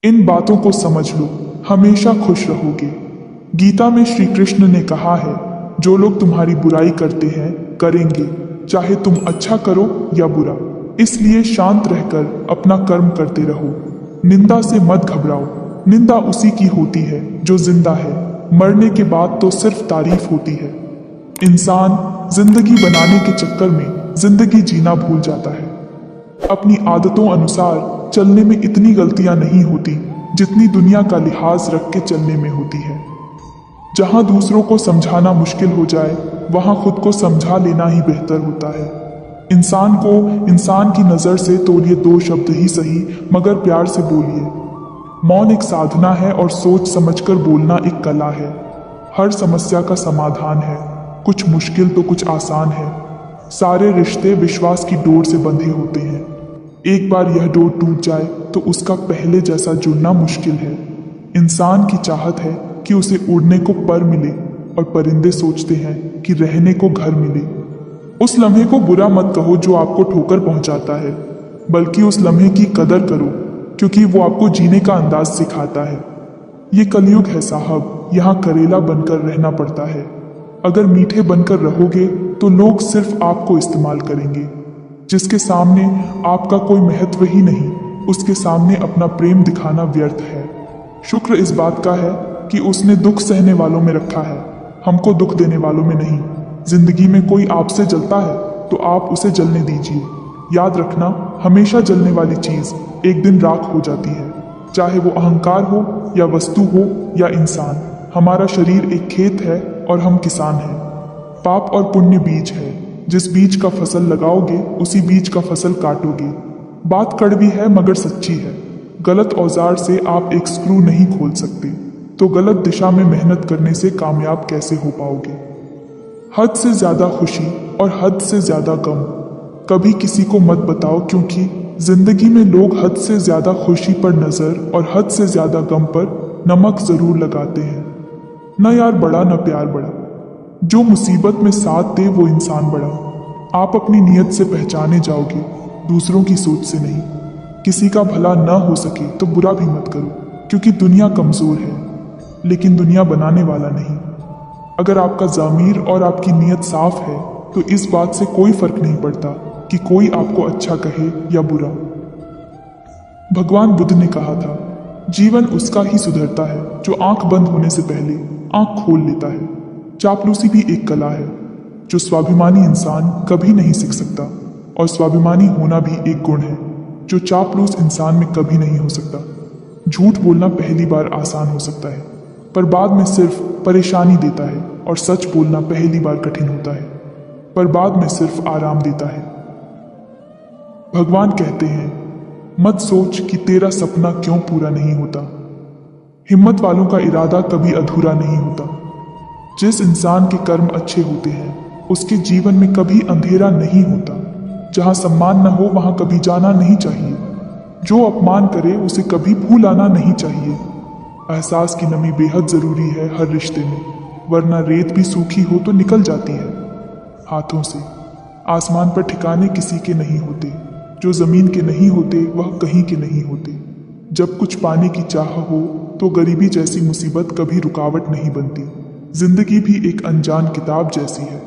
इन बातों को समझ लो, हमेशा खुश रहोगे। गीता में श्री कृष्ण ने कहा है, जो लोग तुम्हारी बुराई करते हैं करेंगे, चाहे तुम अच्छा करो या बुरा। इसलिए शांत रहकर अपना कर्म करते रहो। निंदा से मत घबराओ। निंदा उसी की होती है जो जिंदा है। मरने के बाद तो सिर्फ तारीफ होती है। इंसान जिंदगी बनाने के चक्कर में जिंदगी जीना भूल जाता है। अपनी आदतों अनुसार चलने में इतनी गलतियां नहीं होती जितनी दुनिया का लिहाज रख के चलने में होती है। जहां दूसरों को समझाना मुश्किल हो जाए, वहां खुद को समझा लेना ही बेहतर होता है। इंसान को इंसान की नज़र से तोलिए 2 शब्द ही सही, मगर प्यार से बोलिए। मौन एक साधना है और सोच समझकर बोलना एक कला है। हर समस्या का समाधान है, कुछ मुश्किल तो कुछ आसान है। सारे रिश्ते विश्वास की डोर से बंधे होते हैं। एक बार यह डोर टूट जाए तो उसका पहले जैसा जुड़ना मुश्किल है। इंसान की चाहत है कि उसे उड़ने को पर मिले, और परिंदे सोचते हैं कि रहने को घर मिले। उस लम्हे को बुरा मत कहो जो आपको ठोकर पहुंचाता है, बल्कि उस लम्हे की कदर करो, क्योंकि वो आपको जीने का अंदाज सिखाता है। ये कलयुग है साहब, यहाँ करेला बनकर रहना पड़ता है। अगर मीठे बनकर रहोगे तो लोग सिर्फ आपको इस्तेमाल करेंगे। जिसके सामने आपका कोई महत्व ही नहीं, उसके सामने अपना प्रेम दिखाना व्यर्थ है। शुक्र इस बात का है कि उसने दुख सहने वालों में रखा है, हमको दुख देने वालों में नहीं। जिंदगी में कोई आपसे जलता है तो आप उसे जलने दीजिए। याद रखना, हमेशा जलने वाली चीज एक दिन राख हो जाती है, चाहे वो अहंकार हो या वस्तु हो या इंसान। हमारा शरीर एक खेत है और हम किसान हैं। पाप और पुण्य बीज है। जिस बीज का फसल लगाओगे उसी बीज का फसल काटोगे। बात कड़वी है मगर सच्ची है। गलत औजार से आप एक स्क्रू नहीं खोल सकते, तो गलत दिशा में मेहनत करने से कामयाब कैसे हो पाओगे। हद से ज्यादा खुशी और हद से ज्यादा गम कभी किसी को मत बताओ, क्योंकि जिंदगी में लोग हद से ज्यादा खुशी पर नजर और हद से ज्यादा गम पर नमक जरूर लगाते हैं। न यार बड़ा न प्यार बड़ा, जो मुसीबत में साथ दे वो इंसान बड़ा। आप अपनी नीयत से पहचाने जाओगे, दूसरों की सोच से नहीं। किसी का भला न हो सके तो बुरा भी मत करो, क्योंकि दुनिया कमजोर है, लेकिन दुनिया बनाने वाला नहीं। अगर आपका ज़मीर और आपकी नीयत साफ है तो इस बात से कोई फर्क नहीं पड़ता कि कोई आपको अच्छा कहे या बुरा। भगवान बुद्ध ने कहा था, जीवन उसका ही सुधरता है जो आंख बंद होने से पहले आंख खोल लेता है। चापलूसी भी एक कला है जो स्वाभिमानी इंसान कभी नहीं सीख सकता, और स्वाभिमानी होना भी एक गुण है जो चापलूस इंसान में कभी नहीं हो सकता। झूठ बोलना पहली बार आसान हो सकता है, पर बाद में सिर्फ परेशानी देता है, और सच बोलना पहली बार कठिन होता है, पर बाद में सिर्फ आराम देता है। भगवान कहते हैं, मत सोच कि तेरा सपना क्यों पूरा नहीं होता। हिम्मत वालों का इरादा कभी अधूरा नहीं होता। जिस इंसान के कर्म अच्छे होते हैं उसके जीवन में कभी अंधेरा नहीं होता। जहां सम्मान न हो वहां कभी जाना नहीं चाहिए। जो अपमान करे उसे कभी भूल आना नहीं चाहिए। एहसास की नमी बेहद जरूरी है हर रिश्ते में, वरना रेत भी सूखी हो तो निकल जाती है हाथों से। आसमान पर ठिकाने किसी के नहीं होते, जो जमीन के नहीं होते वह कहीं के नहीं होते। जब कुछ पाने की चाह हो तो गरीबी जैसी मुसीबत कभी रुकावट नहीं बनती। जिंदगी भी एक अनजान किताब जैसी है।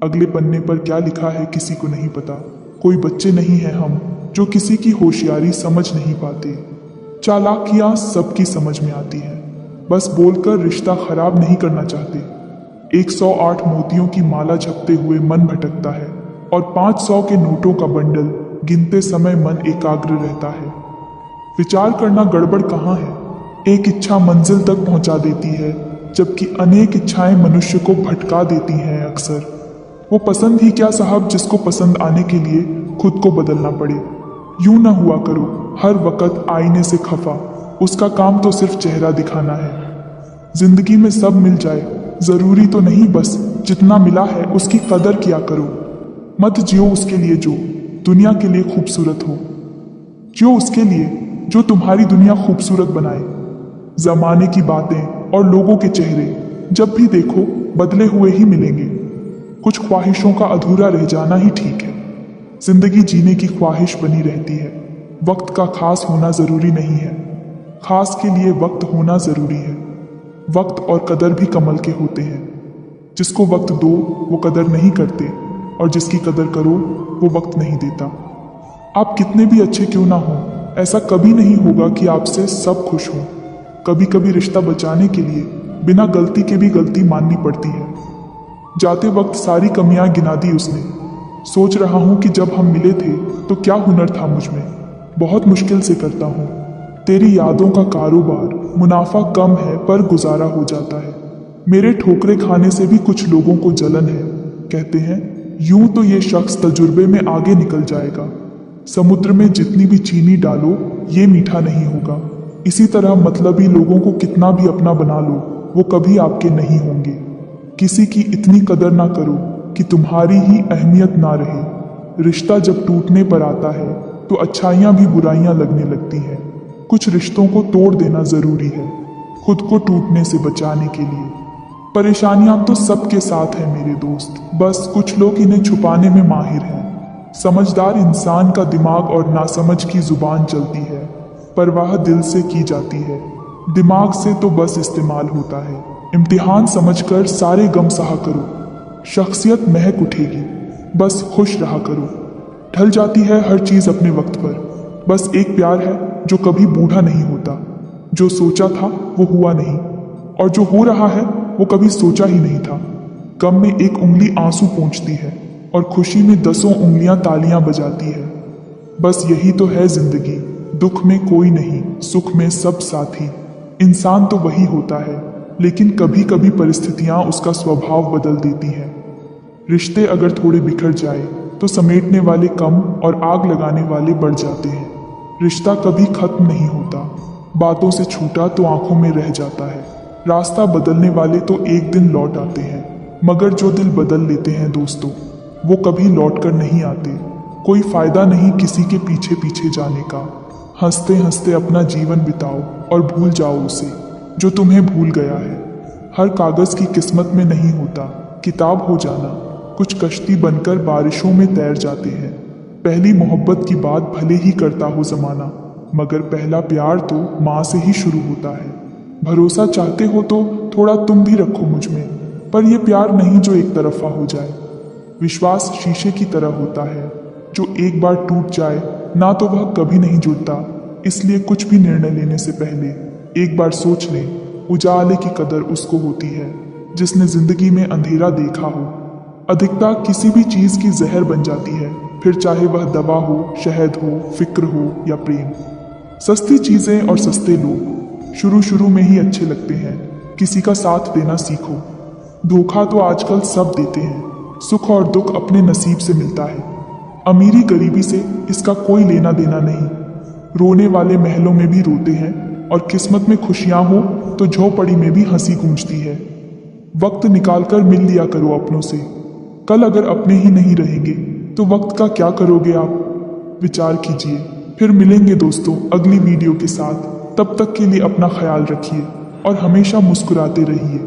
अगले पन्ने पर क्या लिखा है किसी को नहीं पता। कोई बच्चे नहीं हैं हम जो किसी की होशियारी समझ नहीं पाते। चालाकियां सबकी समझ में आती हैं, बस बोलकर रिश्ता खराब नहीं करना चाहते। 108 मोतियों की माला जपते हुए मन भटकता है, और 500 के नोटों का बंडल गिनते समय मन एकाग्र रहता है। विचार करना गड़बड़ कहाँ है। एक इच्छा मंजिल तक पहुंचा देती है, जबकि अनेक इच्छाएं मनुष्य को भटका देती हैं अक्सर। वो पसंद ही क्या साहब जिसको पसंद आने के लिए खुद को बदलना पड़े। यूं ना हुआ करो हर वक्त आईने से खफा, उसका काम तो सिर्फ चेहरा दिखाना है। जिंदगी में सब मिल जाए जरूरी तो नहीं, बस जितना मिला है उसकी कदर किया करो। मत जियो उसके लिए जो दुनिया के लिए खूबसूरत हो, जियो उसके लिए जो तुम्हारी दुनिया खूबसूरत बनाए। जमाने की बातें और लोगों के चेहरे जब भी देखो बदले हुए ही मिलेंगे। कुछ ख्वाहिशों का अधूरा रह जाना ही ठीक है। जिंदगी जीने की ख्वाहिश बनी रहती है। वक्त का खास होना जरूरी नहीं है। खास के लिए वक्त होना जरूरी है। वक्त और कदर भी कमल के होते हैं। जिसको वक्त दो वो कदर नहीं करते, और जिसकी कदर करो वो वक्त नहीं देता। आप कितने भी अच्छे क्यों ना हो, ऐसा कभी नहीं होगा कि आपसे सब खुश हों। कभी कभी रिश्ता बचाने के लिए बिना गलती के भी गलती माननी पड़ती है। जाते वक्त सारी कमियां गिना दी उसने। सोच रहा हूं कि जब हम मिले थे तो क्या हुनर था मुझ में। बहुत मुश्किल से करता हूं तेरी यादों का कारोबार। मुनाफा कम है पर गुजारा हो जाता है। मेरे ठोकरे खाने से भी कुछ लोगों को जलन है। कहते हैं यूं तो ये शख्स तजुर्बे में आगे निकल जाएगा। समुद्र में जितनी भी चीनी डालो ये मीठा नहीं होगा। इसी तरह मतलबी लोगों को कितना भी अपना बना लो वो कभी आपके नहीं होंगे। किसी की इतनी कदर ना करो कि तुम्हारी ही अहमियत ना रहे। रिश्ता जब टूटने पर आता है तो अच्छाइयाँ भी बुराइयाँ लगने लगती हैं। कुछ रिश्तों को तोड़ देना जरूरी है खुद को टूटने से बचाने के लिए। परेशानियां तो सबके साथ हैं मेरे दोस्त, बस कुछ लोग इन्हें छुपाने में माहिर हैं। समझदार इंसान का दिमाग और नासमझ की जुबान चलती है, परवाह दिल से की जाती है। दिमाग से तो बस इस्तेमाल होता है। इम्तिहान समझकर सारे गम सहा करो। शख्सियत महक उठेगी, बस खुश रहा करो। ढल जाती है हर चीज अपने वक्त पर। बस एक प्यार है जो कभी बूढ़ा नहीं होता। जो सोचा था वो हुआ नहीं, और जो हो रहा है वो कभी सोचा ही नहीं था। गम में एक उंगली आंसू पोंछती है और खुशी में 10 उंगलियां तालियां बजाती है। बस यही तो है जिंदगी। दुख में कोई नहीं, सुख में सब साथी। इंसान तो वही होता है, लेकिन कभी कभी परिस्थितियां उसका स्वभाव बदल देती हैं। रिश्ते अगर थोड़े बिखर जाए तो समेटने वाले कम और आग लगाने वाले बढ़ जाते हैं। रिश्ता कभी खत्म नहीं होता। बातों से छूटा तो आंखों में रह जाता है। रास्ता बदलने वाले तो एक दिन लौट आते हैं, मगर जो दिल बदल लेते हैं दोस्तों, वो कभी लौट कर नहीं आते। कोई फायदा नहीं किसी के पीछे पीछे जाने का। हंसते हंसते अपना जीवन बिताओ और भूल जाओ उसे जो तुम्हें भूल गया है। हर कागज की किस्मत में नहीं होता किताब हो जाना। कुछ कश्ती बनकर बारिशों में तैर जाते हैं। पहली मोहब्बत की बात भले ही करता हो जमाना, मगर पहला प्यार तो माँ से ही शुरू होता है। भरोसा चाहते हो तो थोड़ा तुम भी रखो मुझ में, पर यह प्यार नहीं जो एक तरफा हो जाए। विश्वास शीशे की तरह होता है, जो एक बार टूट जाए ना तो वह कभी नहीं जुड़ता। इसलिए कुछ भी निर्णय लेने से पहले एक बार सोच ले। उजाले की कदर उसको होती है जिसने जिंदगी में अंधेरा देखा हो। अधिकता किसी भी चीज की जहर बन जाती है, फिर चाहे वह दवा हो, शहद हो, फिक्र हो या प्रेम। सस्ती चीजें और सस्ते लोग शुरू में ही अच्छे लगते हैं। किसी का साथ देना सीखो। धोखा तो आजकल सब देते हैं। सुख और दुख अपने नसीब से मिलता है। अमीरी गरीबी से इसका कोई लेना देना नहीं। रोने वाले महलों में भी रोते हैं, और किस्मत में खुशियां हो तो झोपड़ी में भी हंसी गूंजती है। वक्त निकालकर मिल लिया करो अपनों से। कल अगर अपने ही नहीं रहेंगे तो वक्त का क्या करोगे आप? विचार कीजिए। फिर मिलेंगे दोस्तों अगली वीडियो के साथ। तब तक के लिए अपना ख्याल रखिए और हमेशा मुस्कुराते रहिए।